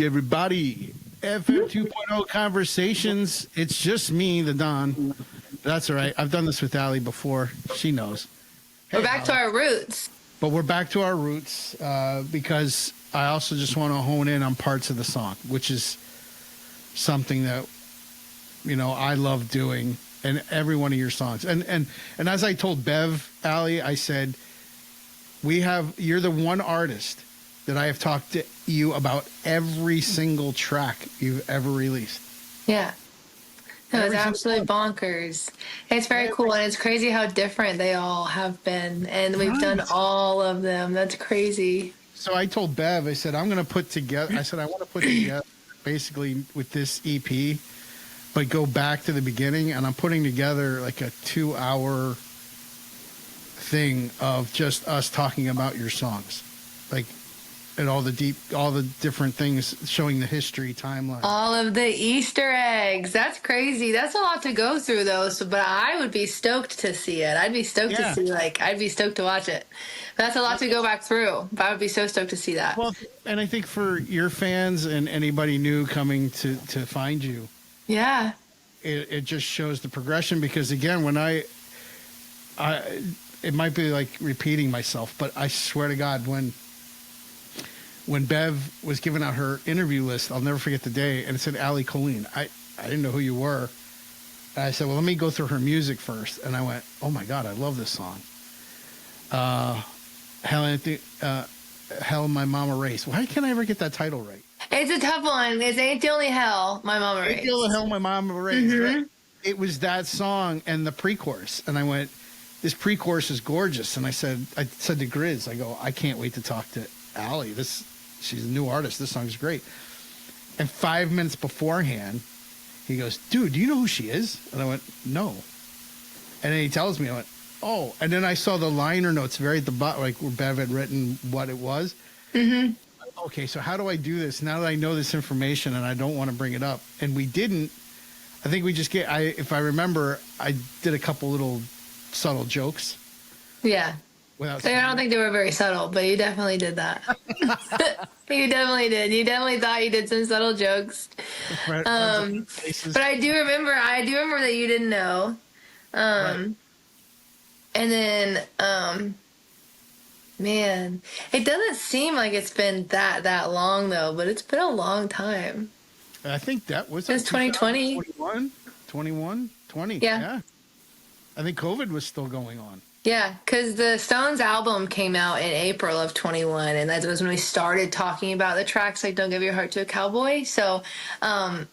everybody. FM 2.0 Conversations. It's just me, the Don. That's all right. I've done this with Allie before. She knows. We're back to our roots. But we're back to our roots because I also just want to hone in on parts of the song, which is something that, you know, I love doing in every one of your songs. And as I told Bev, Allie, I said, you're the one artist that I have talked to you about every single track you've ever released. Yeah. It was absolutely bonkers. It's very cool, and it's crazy how different they all have been, and we've done all of them. That's crazy. So I told Bev, I said, I want to put together basically with this EP, but go back to the beginning, and I'm putting together like a 2-hour thing of just us talking about your songs. Like, and all the different things showing the history timeline. All of the Easter eggs. That's crazy. That's a lot to go through, though. But I would be stoked to see it. I'd be stoked to see, I'd be stoked to watch it. That's a lot to go back through. But I would be so stoked to see that. Well, and I think for your fans and anybody new coming to find you. Yeah. It just shows the progression because, again, when it might be like repeating myself, but I swear to God, when Bev was giving out her interview list, I'll never forget the day, and it said Allie, Colleen. I didn't know who you were. And I said, well, let me go through her music first. And I went, oh, my God, I love this song. Hell, My Mama Raised. Why can't I ever get that title right? It's a tough one. It's Ain't the Only Hell My Mama Raised. Ain't the Only Hell My Mama Raised. Mm-hmm. Right? It was that song and the pre-chorus. And I went, this pre-chorus is gorgeous. And I said to Grizz, I go, I can't wait to talk to Allie. She's a new artist. This song's great. And 5 minutes beforehand, he goes, dude, do you know who she is? And I went, no. And then he tells me, I went, oh. And then I saw the liner notes very at the bottom, like where Bev had written what it was. Mm-hmm. Okay, so how do I do this now that I know this information and I don't want to bring it up? And we didn't. I think we just if I remember, I did a couple little subtle jokes. Yeah. I don't think they were very subtle, but you definitely did that. You definitely did. You definitely thought you did some subtle jokes. But I do remember that you didn't know. Right. And then, man, it doesn't seem like it's been that long though, but it's been a long time. I think that was 2020. 21, 20. Yeah. I think COVID was still going on. Yeah, because the Stones album came out in April of 21, and that was when we started talking about the tracks like Don't Give Your Heart to a Cowboy. So I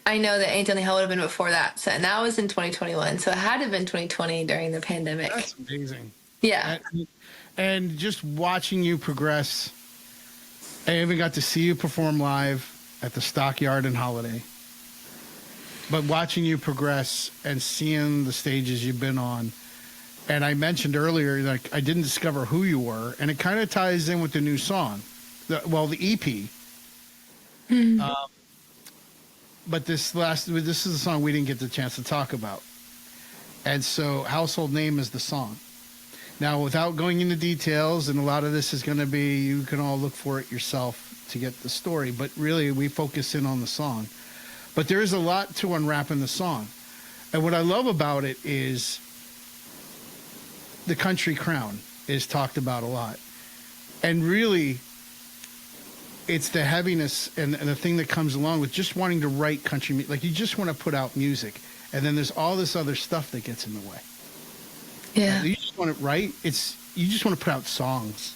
know that Ain't the Only Hell would have been before that. So, and that was in 2021. So it had to have been 2020 during the pandemic. That's amazing. Yeah. And just watching you progress, I even got to see you perform live at the Stockyard in Holiday. But watching you progress and seeing the stages you've been on, and I mentioned earlier, like, I didn't discover who you were, and it kind of ties in with the new song, the EP. Mm-hmm. But this is a song we didn't get the chance to talk about. And so Household Name is the song. Now, without going into details, and a lot of this is going to be, you can all look for it yourself to get the story, but really we focus in on the song. But there is a lot to unwrap in the song. And what I love about it is the country crown is talked about a lot. And really, it's the heaviness and the thing that comes along with just wanting to write country music. Like, you just want to put out music. And then there's all this other stuff that gets in the way. Yeah. You just want to write. You just want to put out songs.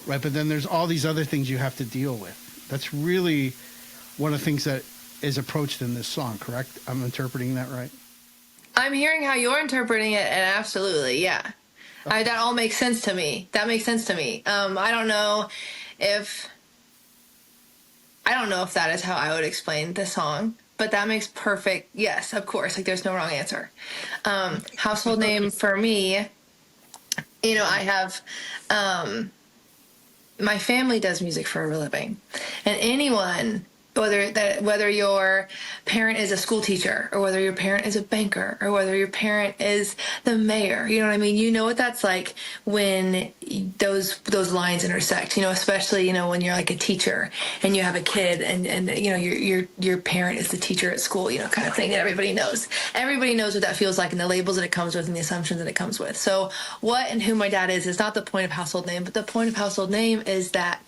Right? But then there's all these other things you have to deal with. That's really one of the things that is approached in this song, correct? I'm interpreting that right? I'm hearing how you're interpreting it, and absolutely, yeah. Okay. That all makes sense to me. That makes sense to me. I don't know if that is how I would explain the song, but that makes perfect, yes, of course. Like, there's no wrong answer. Household name for me, I have, my family does music for a living, and anyone, whether your parent is a school teacher or whether your parent is a banker or whether your parent is the mayor, you know what I mean? You know what that's like when those lines intersect, especially, when you're like a teacher and you have a kid and your parent is the teacher at school, kind of thing that everybody knows. Everybody knows what that feels like and the labels that it comes with and the assumptions that it comes with. So what and who my dad is not the point of household name, but the point of household name is that,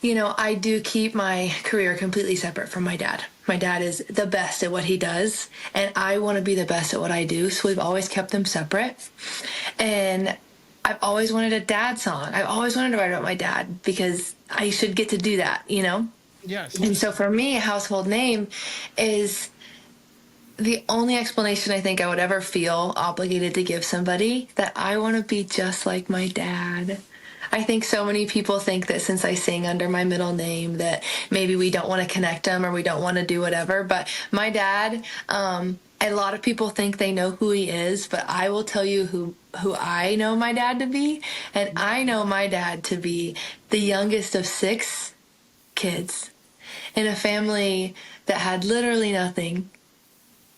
I do keep my career completely separate from my dad. My dad is the best at what he does, and I want to be the best at what I do. So we've always kept them separate. And I've always wanted a dad song. I've always wanted to write about my dad because I should get to do that, Yes. And so for me, a household name is the only explanation I think I would ever feel obligated to give somebody, that I want to be just like my dad. I think so many people think that since I sing under my middle name that maybe we don't want to connect them or we don't want to do whatever. But my dad, a lot of people think they know who he is, but I will tell you who I know my dad to be. And I know my dad to be the youngest of 6 kids in a family that had literally nothing,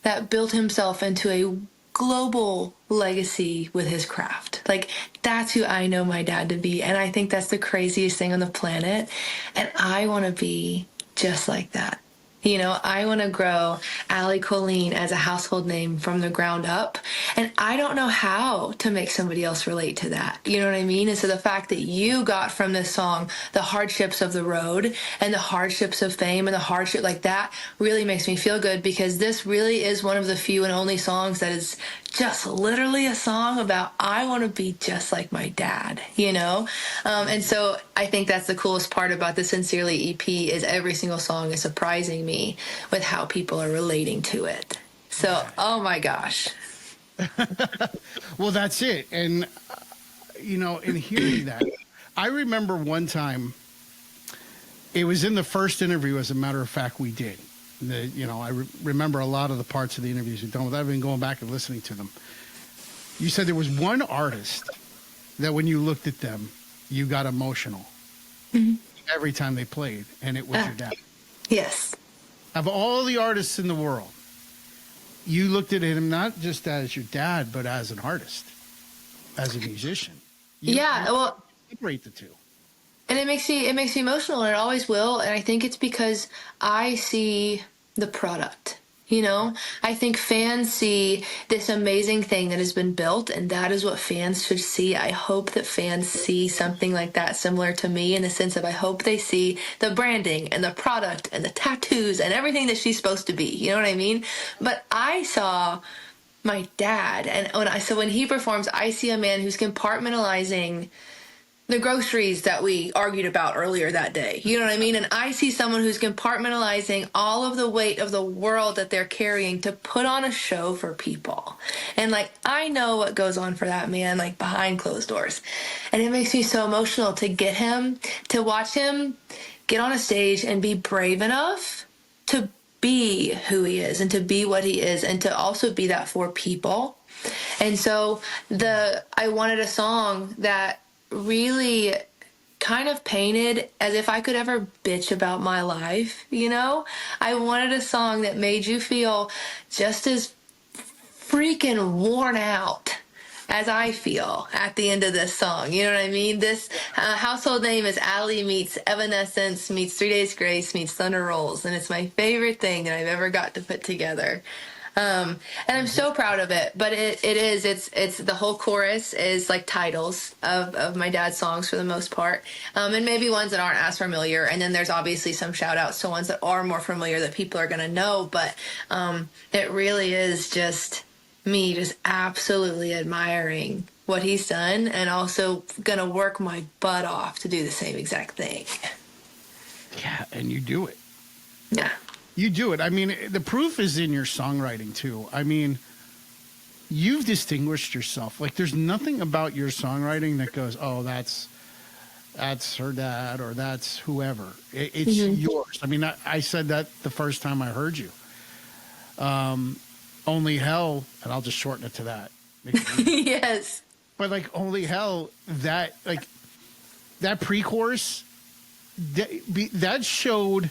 that built himself into a global legacy with his craft. Like, that's who I know my dad to be. And I think that's the craziest thing on the planet. And I want to be just like that. I want to grow Allie Colleen as a household name from the ground up. And I don't know how to make somebody else relate to that. You know what I mean? And so the fact that you got from this song the hardships of the road and the hardships of fame and the hardship like that really makes me feel good, because this really is one of the few and only songs that is just literally a song about I want to be just like my dad, And so I think that's the coolest part about the Sincerely EP is every single song is surprising me with how people are relating to it. So, oh my gosh. Well, that's it. And, in hearing that, I remember one time, it was in the first interview, as a matter of fact, we did. I remember a lot of the parts of the interviews we've done without even going back and listening to them. You said there was one artist that when you looked at them, you got emotional every time they played, and it was your dad. Yes. Of all the artists in the world, you looked at him not just as your dad, but as an artist, as a musician. You separate the two. And it makes me emotional, and it always will. And I think it's because I see the product. I think fans see this amazing thing that has been built, and that is what fans should see. I hope that fans see something like that similar to me, in the sense of I hope they see the branding and the product and the tattoos and everything that she's supposed to be. You know what I mean? But I saw my dad, and when he performs, I see a man who's compartmentalizing the groceries that we argued about earlier that day. You know what I mean? And I see someone who's compartmentalizing all of the weight of the world that they're carrying to put on a show for people. And I know what goes on for that man, behind closed doors. And it makes me so emotional to watch him get on a stage and be brave enough to be who he is and to be what he is and to also be that for people. And so I wanted a song that really kind of painted as if I could ever bitch about my life, I wanted a song that made you feel just as freaking worn out as I feel at the end of this song. You know what I mean? This household name is Allie meets Evanescence meets 3 Days Grace meets Thunder Rolls, and it's my favorite thing that I've ever got to put together. And I'm so proud of it, but it's the whole chorus is titles of my dad's songs for the most part. And maybe ones that aren't as familiar. And then there's obviously some shout outs to ones that are more familiar that people are going to know. But, it really is just me just absolutely admiring what he's done and also going to work my butt off to do the same exact thing. Yeah. And you do it. Yeah. You do it. I mean, the proof is in your songwriting, too. I mean, you've distinguished yourself. There's nothing about your songwriting that goes, oh, that's her dad or that's whoever. It's yours. I mean, I said that the first time I heard you. Only Hell, and I'll just shorten it to that. Yes. But, Only Hell, that pre-chorus, that showed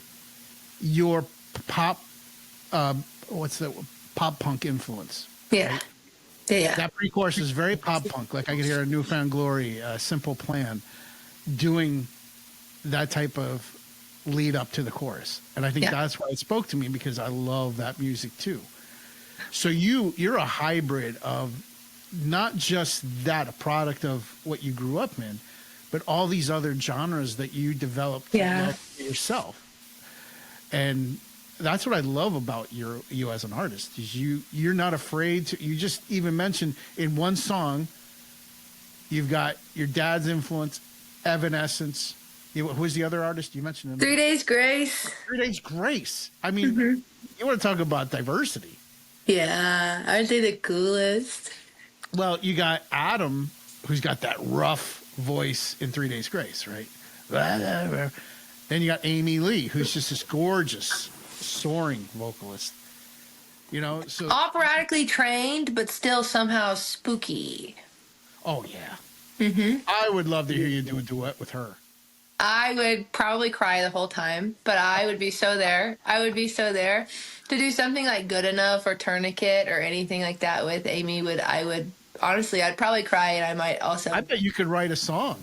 your pop punk influence. Yeah. Yeah. That pre-chorus is very pop punk. Like I could hear a Newfound Glory, Simple Plan, doing that type of lead up to the chorus, and I think that's why it spoke to me, because I love that music too. So you're a hybrid of not just that, a product of what you grew up in, but all these other genres that you developed to love for yourself. And that's what I love about you as an artist, is you're not afraid to, you just even mentioned in one song, you've got your dad's influence, Evanescence. Who's the other artist you mentioned? 3 Days Grace. 3 Days Grace. I mean, you want to talk about diversity. Yeah, aren't they the coolest? Well, you got Adam, who's got that rough voice in 3 Days Grace, right? Then you got Amy Lee, who's just this gorgeous, soaring vocalist. You know, so operatically trained, but still somehow spooky. Oh yeah. I would love to hear you do a duet with her. I would probably cry the whole time, but I would be so there. I would be so there to do something like Good Enough or Tourniquet or anything like that with Amy. I would honestly, I'd probably cry, and I might also. I bet you could write a song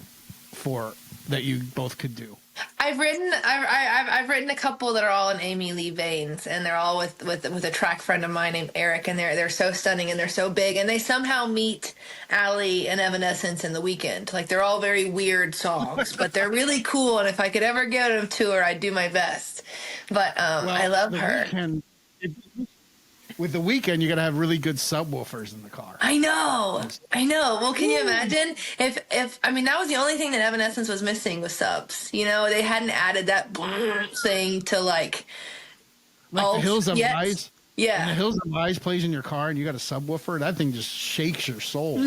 for that you both could do. I've written a couple that are all in Amy Lee veins, and they're all with a track friend of mine named Eric, and they're so stunning and they're so big, and they somehow meet Allie and Evanescence in The Weekend. Like, they're all very weird songs, but they're really cool, and if I could ever get them to her, I'd do my best. But I love her. With The Weekend, you got to have really good subwoofers in the car. I know. Well, can you imagine if I mean, that was the only thing that Evanescence was missing was subs. You know, they hadn't added that thing to like The Hills Have Eyes. Yeah. And The Hills Have Eyes plays in your car, and you got a subwoofer. That thing just shakes your soul.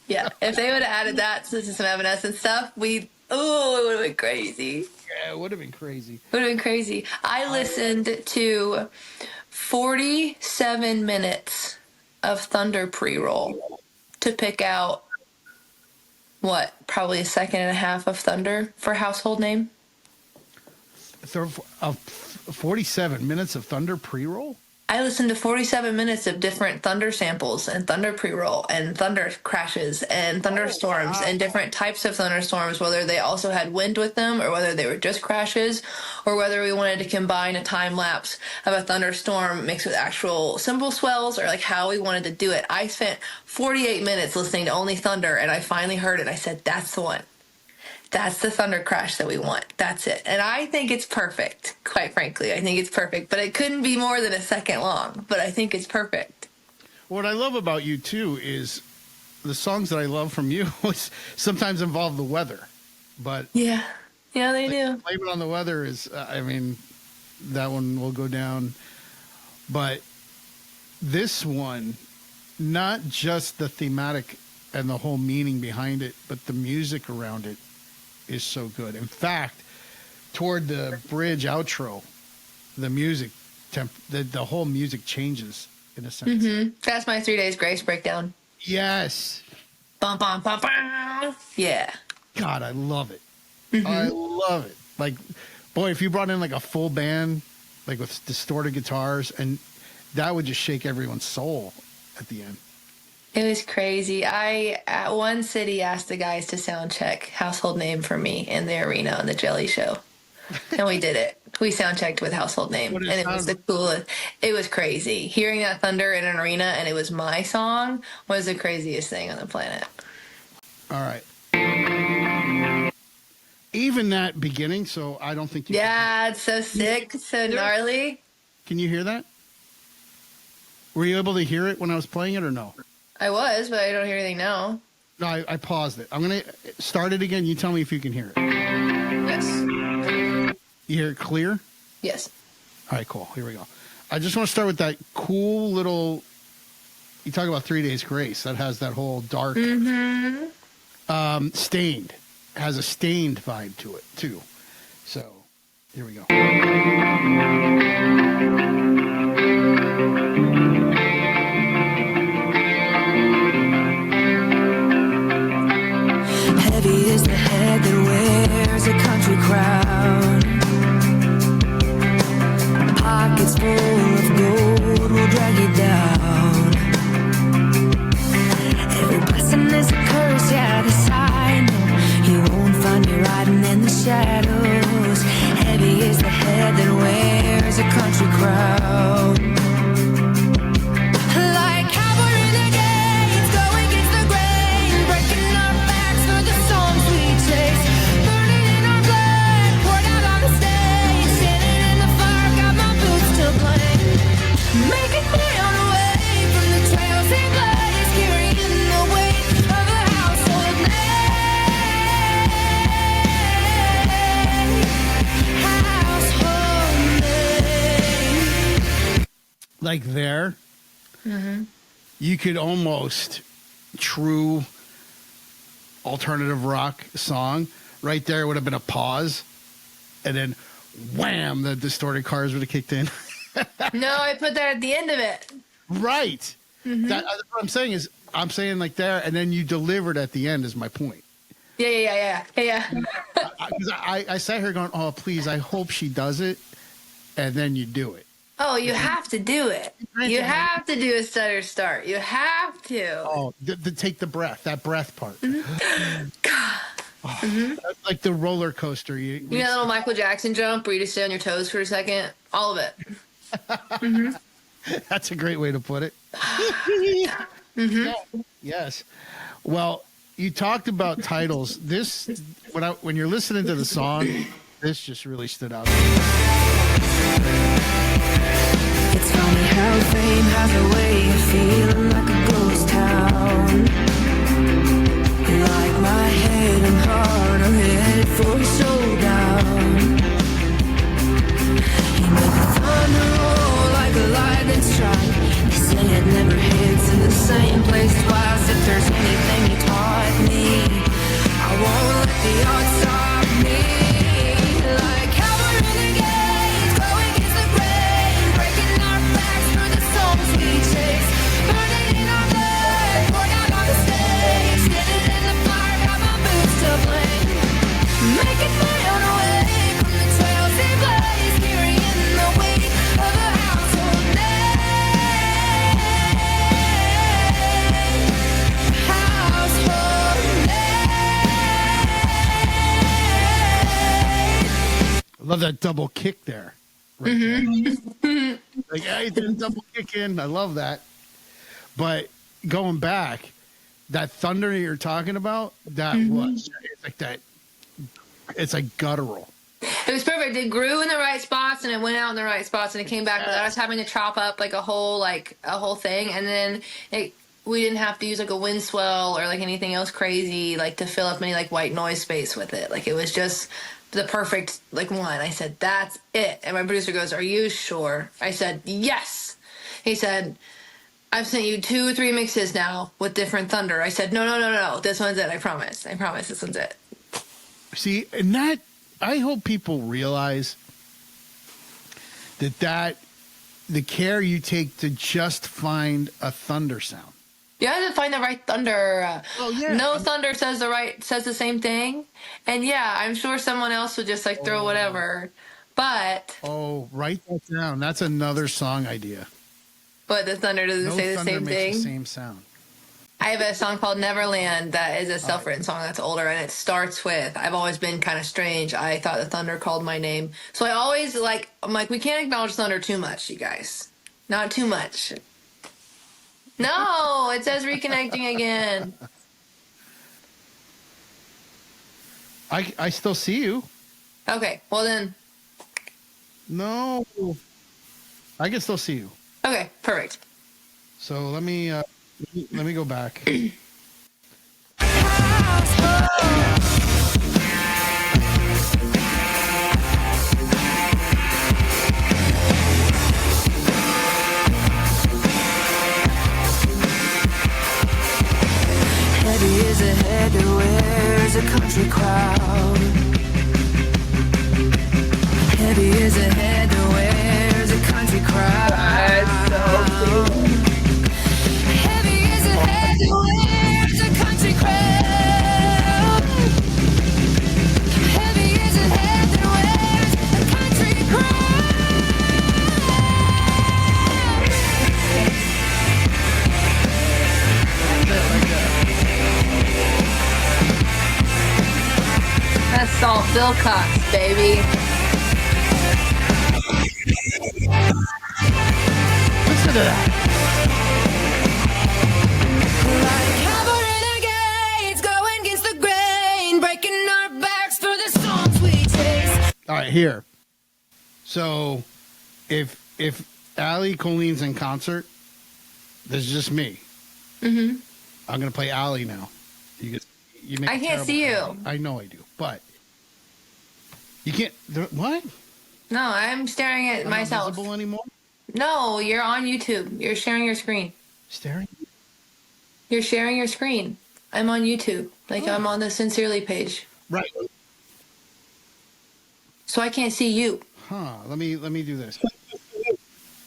Yeah. If they would have added that to some Evanescence stuff, it would have been crazy. Yeah, it would have been crazy. I listened to 47 minutes of Thunder pre-roll to pick out probably a second and a half of Thunder for household name. 47 minutes of Thunder pre-roll? I listened to 47 minutes of different Thunder samples and Thunder pre-roll and Thunder crashes and thunderstorms and different types of thunderstorms, whether they also had wind with them or whether they were just crashes, or whether we wanted to combine a time lapse of a thunderstorm mixed with actual cymbal swells, or like how we wanted to do it. I spent 48 minutes listening to only Thunder, and I finally heard it. I said, that's the one. That's the Thunder crash that we want. That's it. And I think it's perfect, quite frankly. I think it's perfect. But it couldn't be more than a second long. But I think it's perfect. What I love about you, too, is the songs that I love from you sometimes involve the weather. But yeah, they do. Blame It on the Weather is, I mean, that one will go down. But this one, not just the thematic and the whole meaning behind it, but the music around it is so good. In fact, toward the bridge outro, the music the whole music changes in a sense. That's my 3 Days Grace breakdown. Yes. Bum, bum, bum, bum. Yeah. God, I love it. I love it. Like, boy, if you brought in like a full band, like with distorted guitars, and that would just shake everyone's soul at the end. It was crazy. At one city, asked the guys to sound check household name for me in the arena on the Jelly Show. And we did it. We sound checked with household name. And it was the coolest. It was crazy. Hearing that Thunder in an arena and it was my song was the craziest thing on the planet. All right. Even that beginning, so I don't think you can. It's so sick, so gnarly. Can you hear that? Were you able to hear it when I was playing it or no? I was, but I don't hear anything now. No, I paused it. I'm going to start it again. You tell me if you can hear it. Yes. You hear it clear? Yes. All right, cool. Here we go. I just want to start with that cool little, you talk about 3 Days Grace. That has that whole dark, Stained. Has a Stained vibe to it, too. So, here we go. Heavy is the head that wears a country crown. Pockets full of gold will drag you down. like there, you could almost true alternative rock song. Right there would have been a pause, and then wham, the distorted cars would have kicked in. No, I put that at the end of it. Right. That's what I'm saying is, I'm saying like there, and then you delivered at the end is my point. Yeah. Because I sat here going, oh, please, I hope she does it, and then you do it. Oh, you have to do it. You have to do a stutter start. You have to. Oh, take the breath, that breath part. That's like the roller coaster. You know that little Michael Jackson jump where you just stay on your toes for a second? All of it. That's a great way to put it. Yes. Well, you talked about titles. This, when you're listening to the song, this just really stood out. It's funny how fame has a way of feeling like a ghost town. Like my head and heart are headed for a showdown. You make the thunder roll like a lightning strike. They say it never hits in the same place twice. If there's anything you taught me, I won't let the odds stop me. Like cavalry renegades, going against the grain, breaking our backs for the souls we chase, burning in our blood, poured out on the stage, standing in the fire, got my boots to blame, making my own way from the trails they blaze, carrying the weight of a household name, household name. I love that double kick there. Right there. Like, hey, didn't double kick in. I love that. But going back, that thunder you're talking about, that was, it's like that, it's like guttural. It was perfect. It grew in the right spots and it went out in the right spots and it came back without us having to chop up like a whole thing. And then we didn't have to use like a wind swell or like anything else crazy like to fill up any like white noise space with it. Like it was just the perfect like one. I said, that's it. And my producer goes, are you sure? I said, yes. He said, I've sent you 2 or 3 mixes now with different thunder. I said, no. This one's it. I promise this one's it. See, and that, I hope people realize that the care you take to just find a thunder sound. You have to find the right thunder. Oh, yeah. No thunder says the same thing. And yeah, I'm sure someone else would just like throw whatever. But write that down. That's another song idea. But the thunder doesn't say the same thing. The same sound. I have a song called Neverland that is a self-written song that's older, and it starts with, I've always been kind of strange. I thought the thunder called my name. So I always I'm like, we can't acknowledge thunder too much, you guys. Not too much. No, it says reconnecting again. I still see you. Okay, well then. No. I can still see you. Okay, perfect. So let me go back. Heavy is a head that wears a country crowd. Heavy is a head that wears a country crowd. Heavy is a head that wears a country crowd. Heavy is a head that wears a country That's Salt Bill Cox, baby. Listen to that. like cavalry renegades going against the grain, breaking our backs for the songs we chase. All right, here. So, if Allie, Colleen's in concert, this is just me. I'm gonna play Allie now. You make I can't see you. I know I do, but you can't. What? No, I'm staring at I'm myself. not visible anymore. No, you're on YouTube. You're sharing your screen. Staring? You're sharing your screen. I'm on YouTube. Like, I'm on the Sincerely page. Right. So I can't see you. Huh. Let me do this.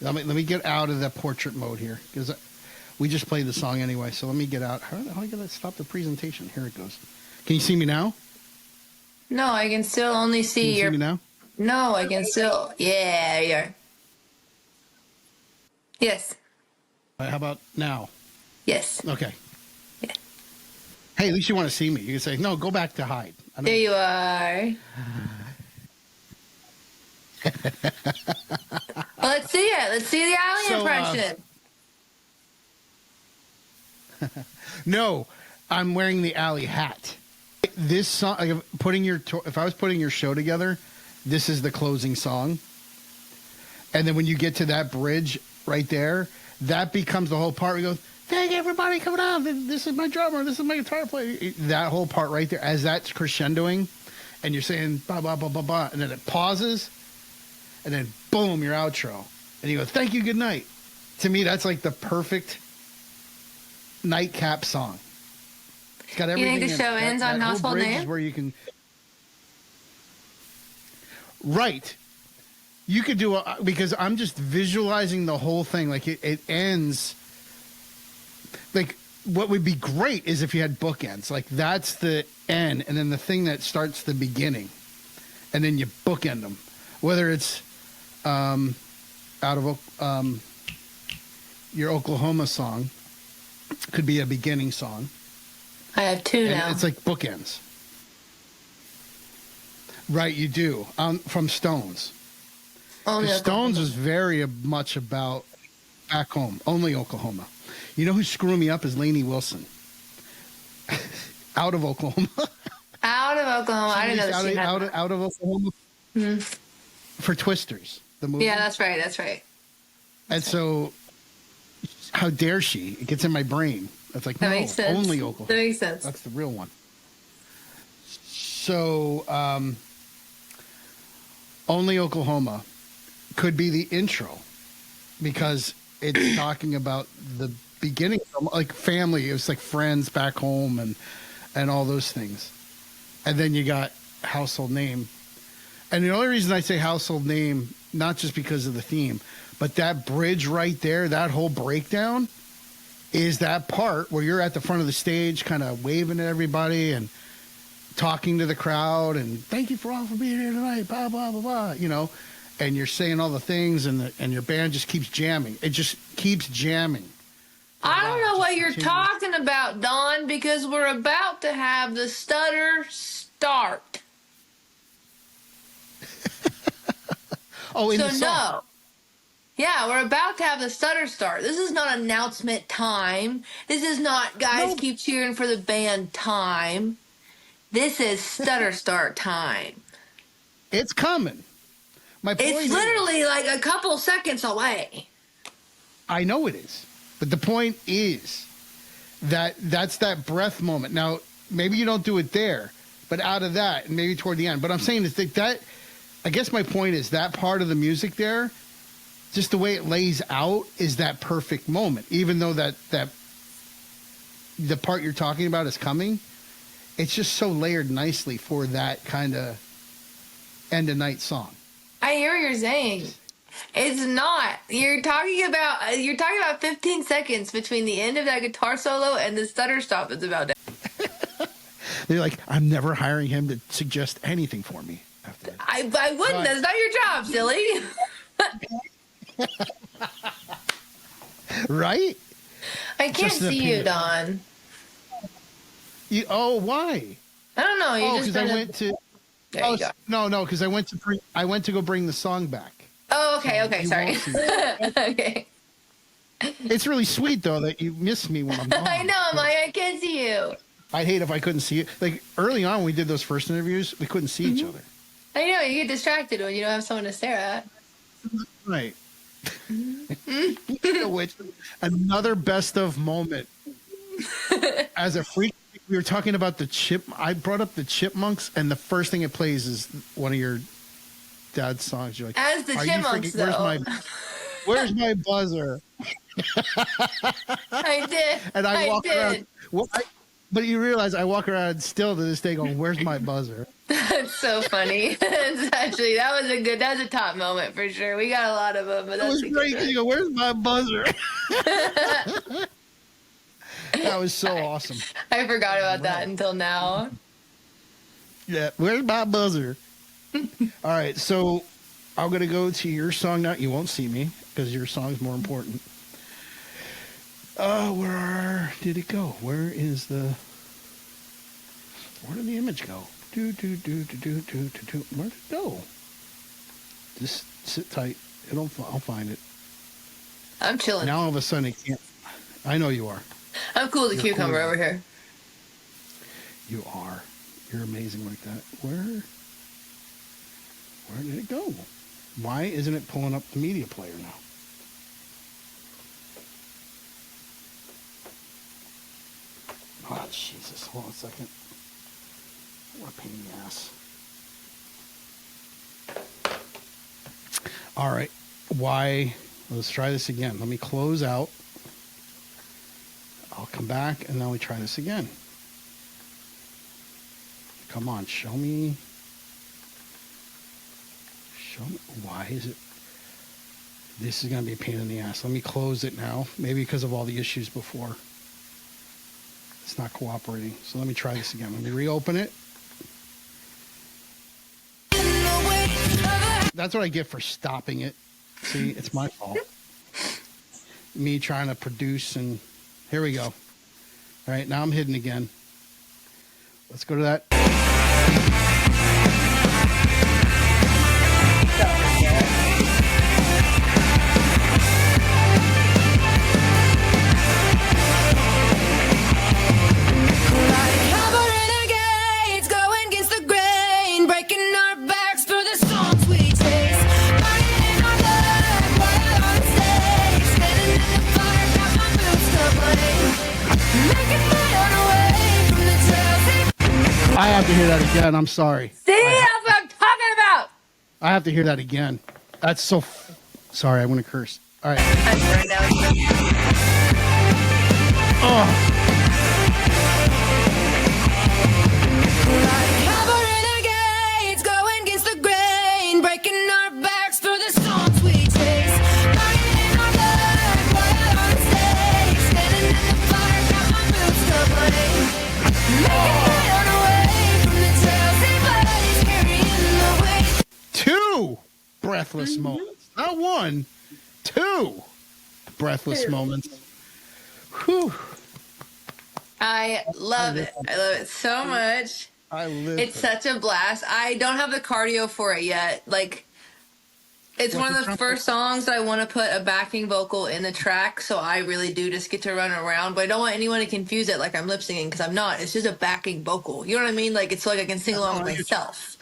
Let me get out of that portrait mode here, because we just played the song anyway. So let me get out. How the hell I gotta stop the presentation? Here it goes. Can you see me now? No, I can still only see Can you your. see me now? No, I can still. Yeah, there you are. Yes. How about now? Yes. Okay. Yeah. Hey, at least you want to see me. You can say, no, go back to hide. There you are. Well, let's see it. Let's see the Allie impression. No, I'm wearing the Allie hat. This song, like if I was putting your show together, this is the closing song. And then when you get to that bridge right there, that becomes the whole part. We go, thank everybody coming out. This is my drummer. This is my guitar player. That whole part right there, as that's crescendoing, and you're saying ba ba ba ba ba, and then it pauses, and then boom, your outro, and you go, thank you, good night. To me, that's like the perfect nightcap song. It's got everything. You think the show ends on Household Name? Is where you can. Right. You could do because I'm just visualizing the whole thing. Like it ends. Like what would be great is if you had bookends. Like that's the end, and then the thing that starts the beginning, and then you bookend them. Whether it's out of your Oklahoma song, could be a beginning song. I have two And now. it's like bookends. Right, you do. From Stones. Only Stones was very much about back home, only Oklahoma. You know who's screwing me up is Lainey Wilson. Out of Oklahoma. Out of Oklahoma. I didn't know that she had out of Oklahoma. Mm-hmm. For Twisters, the movie. Yeah, that's right. That's right. And so, how dare she? It gets in my brain. It's like, That no, makes sense. only Oklahoma. That makes sense. That's the real one. So, only Oklahoma could be the intro because it's talking about the beginning, like family. It was like friends back home and all those things. And then you got Household Name. And the only reason I say Household Name, not just because of the theme, but that bridge right there, that whole breakdown is that part where you're at the front of the stage kind of waving at everybody and talking to the crowd and thank you for all for being here tonight, blah, blah, blah, blah, you know, and you're saying all the things and your band just keeps jamming. It just keeps jamming. I don't know what you're talking about, Don, because we're about to have the stutter start. Oh, in so the song. No. Yeah, we're about to have the stutter start. This is not announcement time. This is not guys keep cheering for the band time. This is stutter start time. It's coming. My point It's literally like a couple seconds away. I know it is. But the point is that that's that breath moment. Now, maybe you don't do it there, but out of that, and maybe toward the end. But I'm saying is that I guess my point is that part of the music there, just the way it lays out is that perfect moment. Even though that the part you're talking about is coming, it's just so layered nicely for that kind of end of night song. I hear what you're saying. It's not. You're talking about 15 seconds between the end of that guitar solo and the stutter stop it's about to. They're like, I'm never hiring him to suggest anything for me after that. I wouldn't. That's not your job, silly. Right? I can't see you, Don. Why? I don't know. You Because I went to. There you go. No, because I went to go bring the song back. Oh, okay, So sorry. Okay. It's really sweet though that you miss me when I'm gone. I know, I'm like, I can't see you. I'd hate if I couldn't see you. Like early on when we did those first interviews, we couldn't see each other. I know, you get distracted when you don't have someone to stare at. Right. Which another best of moment. As a freak, we were talking about I brought up the Chipmunks, and the first thing it plays is one of your dad's songs. You're like, As the Chipmunks, though. Where's my buzzer? I did. And I walk around. did. But you realize I walk around still to this day going, "Where's my buzzer?" That's so funny. That was a top moment for sure. We got a lot of them, but It that's was a good great. one. You go, "Where's my buzzer?" That was so awesome. I forgot about that until now. Yeah, where's my buzzer? All right, so I'm gonna go to your song now. You won't see me because your song's more important. Where did it go? Where did the image go? Where did it go? Just sit tight. I'll find it. I'm chilling. Now all of a sudden it can't. I know you are. I'm cool as a You're cucumber cool. over here. You are. You're amazing like that. Where did it go? Why isn't it pulling up the media player now? Oh, Jesus. Hold on a second. What a pain in the ass. All right. Why? Let's try this again. Let me close out. I'll come back, and then we try this again. Come on, show me. Why is it? This is going to be a pain in the ass. Let me close it now. Maybe because of all the issues before. It's not cooperating. So let me try this again. Let me reopen it. That's what I get for stopping it. See, it's my fault. Me trying to produce, and here we go. All right, now I'm hidden again. Let's go to that. I have to hear that again. I'm sorry. See, that's what I'm talking about. I have to hear that again. That's so. Sorry, I'm going to curse. All right. Oh. Two breathless moments. Not one, two breathless moments. Whew. I love it. I love it so much. I live. It's such a blast. I don't have the cardio for it yet. Like, it's one of the first songs that I want to put a backing vocal in the track, so I really do just get to run around. But I don't want anyone to confuse it like I'm lip singing, because I'm not. It's just a backing vocal. You know what I mean? Like, it's so like I can sing along with myself.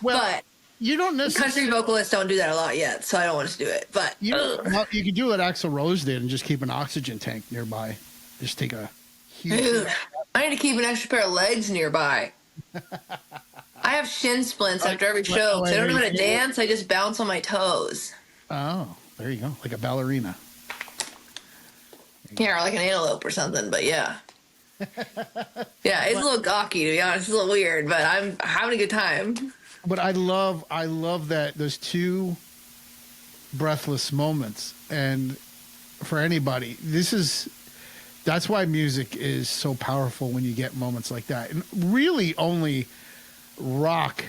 Well, but you don't necessarily. country vocalists don't do that a lot yet, so I don't want to do it. But Well, you could do what Axl Rose did and just keep an oxygen tank nearby. Just take a huge. dude, I need to keep an extra pair of legs nearby. I have shin splints after every show. I don't know how to dance. I just bounce on my toes. Oh, there you go. Like a ballerina. Yeah, or like an antelope or something, but yeah. Yeah, it's a little gawky, to be honest. It's a little weird, but I'm having a good time. But I love that those two breathless moments. And for anybody, that's why music is so powerful when you get moments like that. And really only rock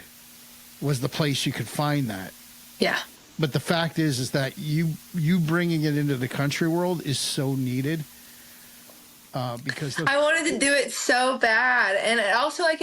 was the place you could find that. Yeah. But the fact is that you bringing it into the country world is so needed. Because I wanted to do it so bad, and it also it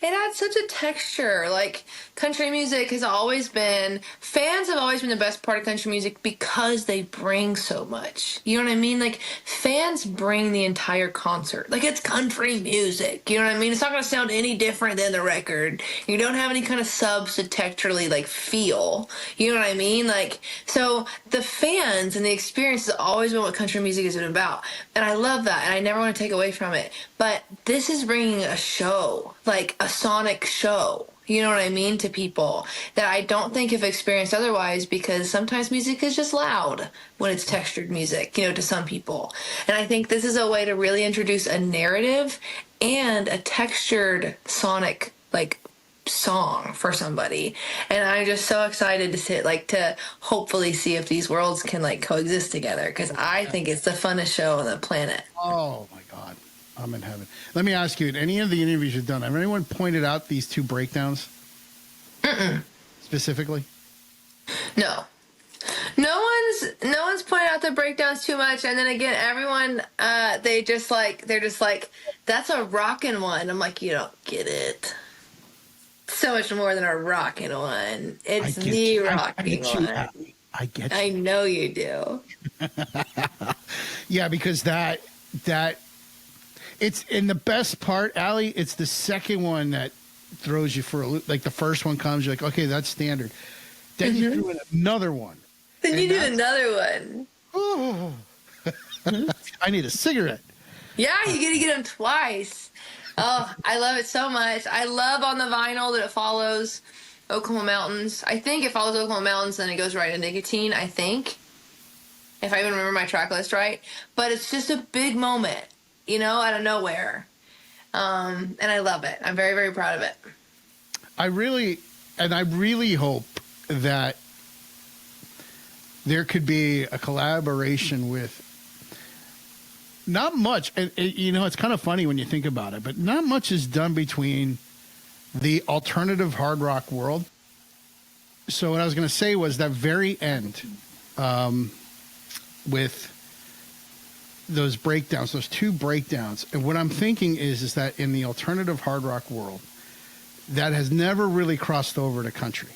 adds such a texture. Like, country music has always been, fans have always been the best part of country music because they bring so much. You know what I mean? Like, fans bring the entire concert. Like, it's country music. You know what I mean? It's not going to sound any different than the record. You don't have any kind of subs to texturally feel. You know what I mean? Like, so the fans and the experience has always been what country music has been about, and I love that. And I never want to take away from it. But this is bringing a show, like a sonic show. you know what I mean, to people that I don't think have experienced otherwise, because sometimes music is just loud when it's textured music, you know, to some people. And I think this is a way to really introduce a narrative and a textured sonic, like, song for somebody. And I'm just so excited to sit, like, to hopefully see if these worlds can, like, coexist together, because I think it's the funnest show on the planet. Oh my God, I'm in heaven. Let me ask you, in any of the interviews you've done, have anyone pointed out these two breakdowns? Specifically? No. No one's pointed out the breakdowns too much, and then again, everyone they're just like, that's a rockin' one. I'm like, you don't get it. So much more than a rockin' one. It's the rockin' one. I get you. I know you do. Yeah, because that it's in the best part, Allie. It's the second one that throws you for a loop. Like the first one comes, you're like, okay, that's standard. Then you threw in another one. Then you did another one. Oh, I need a cigarette. Yeah, you get to get them twice. Oh, I love it so much. I love on the vinyl that it follows Oklahoma Mountains. I think it follows Oklahoma Mountains, then it goes right into Nicotine, I think. If I even remember my track list right. But it's just a big moment, you know, out of nowhere. And I love it. I'm very, very proud of it. I really hope that there could be a collaboration with not much. And, you know, it's kind of funny when you think about it, but not much is done between the alternative hard rock world. So what I was going to say was that very end with those breakdowns, those two breakdowns. And what I'm thinking is that in the alternative hard rock world, that has never really crossed over to country.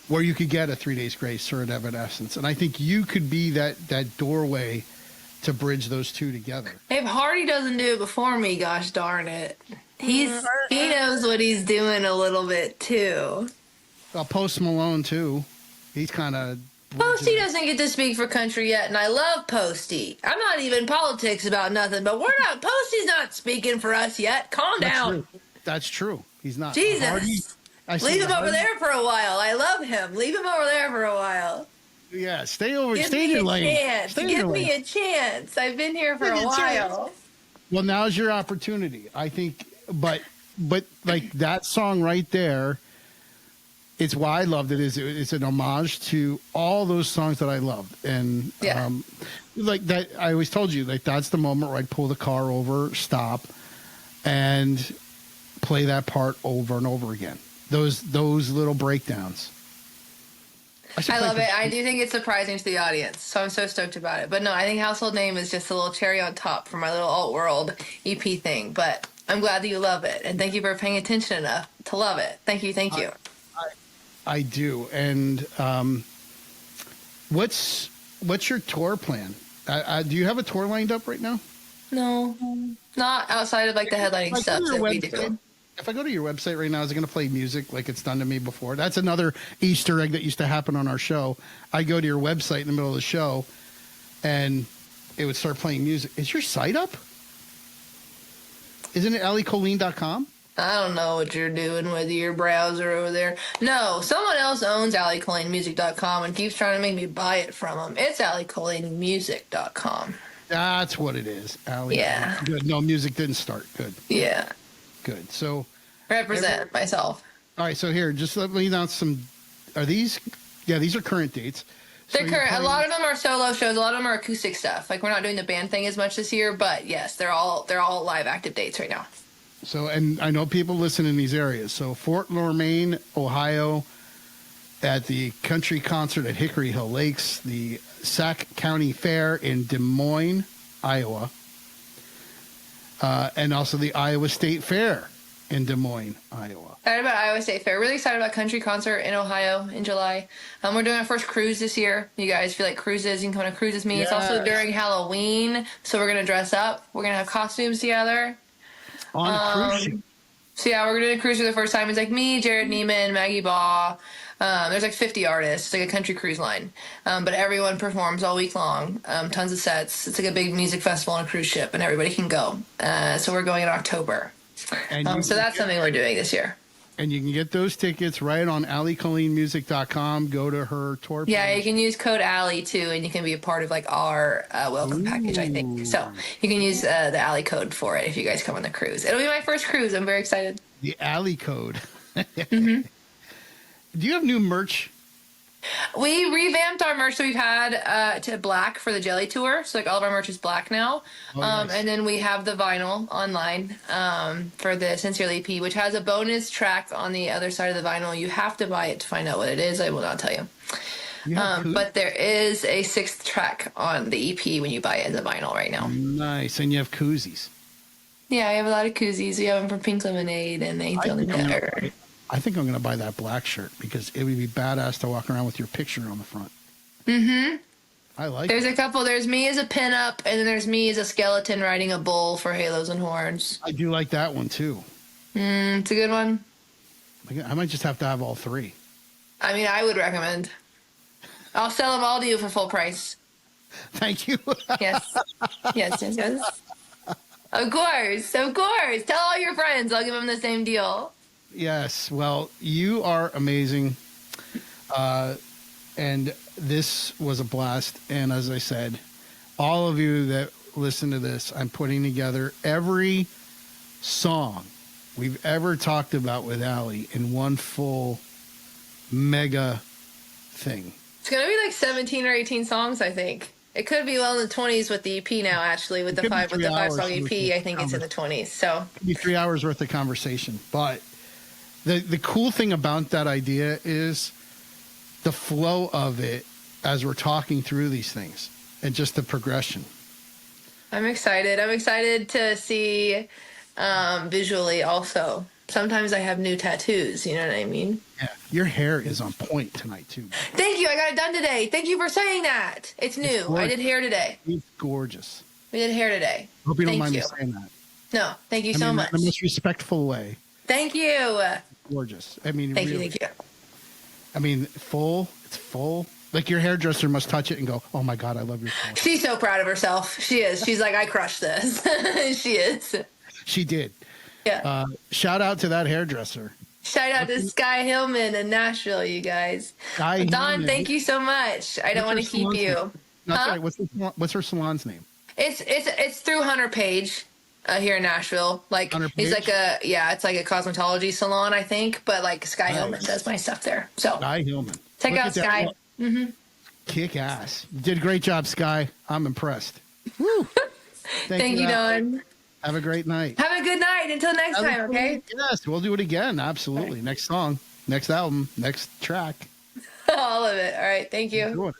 Where you could get a 3 Days Grace or an Evanescence. And I think you could be that doorway to bridge those two together. If Hardy doesn't do it before me, gosh darn it. He knows what he's doing a little bit too. Well, Post Malone too. He's kind of... Posty doesn't get to speak for country yet, and I love Posty. I'm not even politics about nothing, but Posty's not speaking for us yet. Calm down. That's true. He's not. Jesus. Hardy, leave him over there for a while. I love him. Leave him over there for a while. Yeah, stay over. Give stay in me your a lane. chance. Give me a chance. I've been here for a while. Well, now's your opportunity. I think, but like that song right there, it's why I loved it. It's an homage to all those songs that I loved, and like that. I always told you, like that's the moment where I'd pull the car over, stop, and play that part over and over again. Those little breakdowns. I love it. I do think it's surprising to the audience, so I'm so stoked about it. But no, I think Household Name is just a little cherry on top for my little alt world EP thing. But I'm glad that you love it, and thank you for paying attention enough to love it. Thank you. I do. And what's your tour plan? Do you have a tour lined up right now? No, not outside of like the headlining stuff that we do. If I go to your website right now, is it going to play music like it's done to me before? That's another Easter egg that used to happen on our show. I go to your website in the middle of the show, and it would start playing music. Is your site up? Isn't it AllieColleen.com? I don't know what you're doing with your browser over there. No, someone else owns AllieColleenMusic.com and keeps trying to make me buy it from them. It's AllieColleenMusic.com. That's what it is, Allie. Yeah. Good. No, music didn't start. Good. Yeah. Good. So represent myself. All right. So here, just let me announce some. Are these? Yeah, these are current dates. They're current. A lot of them are solo shows. A lot of them are acoustic stuff. Like we're not doing the band thing as much this year, but yes, they're all live active dates right now. So, and I know people listen in these areas. So Fort Loraine, Ohio, at the Country Concert at Hickory Hill Lakes, the Sac County Fair in Des Moines, Iowa, and also the Iowa State Fair in Des Moines, Iowa. Excited about Iowa State Fair. Really excited about Country Concert in Ohio in July. We're doing our first cruise this year. You guys feel like cruises, you can come on a cruise with me. Yes. It's also during Halloween, so we're going to dress up. We're going to have costumes together. On a cruise ship. So yeah, we're doing a cruise for the first time. It's like me, Jared Neiman, Maggie Baugh. There's like 50 artists. It's like a country cruise line. But everyone performs all week long. Tons of sets. It's like a big music festival on a cruise ship, and everybody can go. So we're going in October. So that's something we're doing this year. And you can get those tickets right on AllieColleenMusic.com. Go to her tour. Yeah, page. you can use code Allie too, and you can be a part of like our welcome package, I think. So you can use the Allie code for it if you guys come on the cruise. It'll be my first cruise. I'm very excited. The Allie code. Do you have new merch? We revamped our merch that we've had to black for the Jelly Tour. So like all of our merch is black now. Nice. And then we have the vinyl online for the Sincerely EP, which has a bonus track on the other side of the vinyl. You have to buy it to find out what it is. I will not tell you. But there is a 6th track on the EP when you buy it as a vinyl right now. Nice. And you have koozies. Yeah, I have a lot of koozies. We have them from Pink Lemonade and Angel Better. I think I'm going to buy that black shirt because it would be badass to walk around with your picture on the front. I like There's it. a couple. There's me as a pinup, and then there's me as a skeleton riding a bull for Halos and Horns. I do like that one too. It's a good one. I might just have to have all 3. I mean, I would recommend. I'll sell them all to you for full price. Thank you. Yes. Yes. Of course. Tell all your friends. I'll give them the same deal. Yes. Well, you are amazing. And this was a blast. And as I said, all of you that listen to this, I'm putting together every song we've ever talked about with Allie in one full mega thing. It's going to be like 17 or 18 songs, I think. It could be well in the 20s with the EP now, actually, with the 5 song EP. I think it's in the 20s. So it could be 3 hours worth of conversation. But the cool thing about that idea is the flow of it as we're talking through these things and just the progression. I'm excited. I'm excited to see visually also. Sometimes I have new tattoos, you know what I mean? Yeah, your hair is on point tonight, too. Thank you. I got it done today. Thank you for saying that. It's new. I did hair today. It's gorgeous. We did hair today. Hope you don't Thank mind you. me saying that. No, thank you so much. In the most respectful way. Thank you. Gorgeous. I mean, Thank really. you. Thank you. I mean, full. It's full. Like your hairdresser must touch it and go, "Oh my God, I love your full." She's so proud of herself. She is. She's like, I crushed this. She is. She did. Yeah. Shout out to that hairdresser. Shout out to Sky Hillman in Nashville, you guys. Sky Dawn, Hillman. thank you so much. I don't want to keep you. No, sorry. What's her salon's name? It's through Hunter Page here in Nashville. Like Hunter he's Page? like it's like a cosmetology salon, I think. But like Sky Hillman does my stuff there. So Sky Hillman. check Look out at that. Sky. Mm-hmm. Kick ass. You did a great job, Sky. I'm impressed. Woo. Thank you, Dawn. Have a great night. Have a good night. Until next time, okay? Yes, we'll do it again. Absolutely. Next song, next album, next track. All of it. All right. Thank you. Doing it.